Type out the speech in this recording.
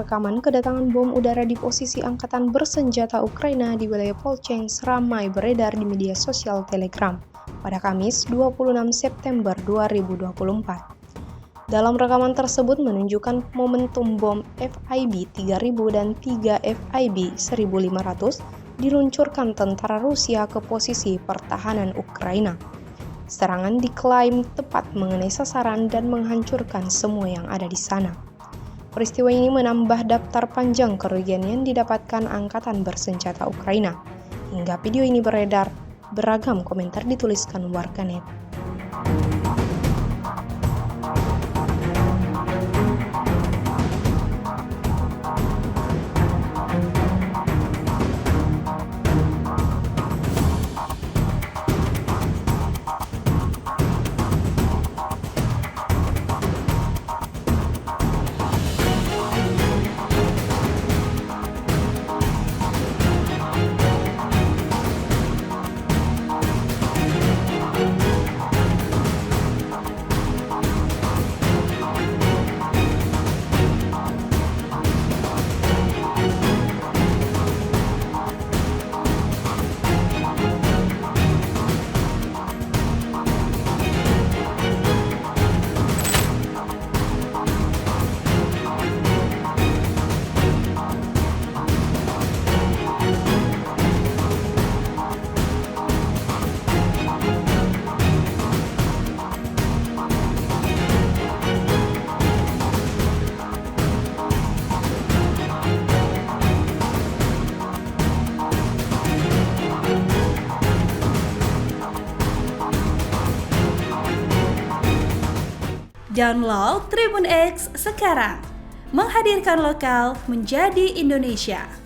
rekaman kedatangan bom udara di posisi angkatan bersenjata Ukraina di wilayah Polchensk ramai beredar di media sosial Telegram pada Kamis 26 September 2024. Dalam rekaman tersebut menunjukkan momentum bom FIB 3000 dan 3 FIB 1500 diluncurkan tentara Rusia ke posisi pertahanan Ukraina. Serangan diklaim tepat mengenai sasaran dan menghancurkan semua yang ada di sana. Peristiwa ini menambah daftar panjang kerugian yang didapatkan angkatan bersenjata Ukraina. Hingga video ini beredar, beragam komentar dituliskan warganet. Download Tribun X sekarang, menghadirkan lokal menjadi Indonesia.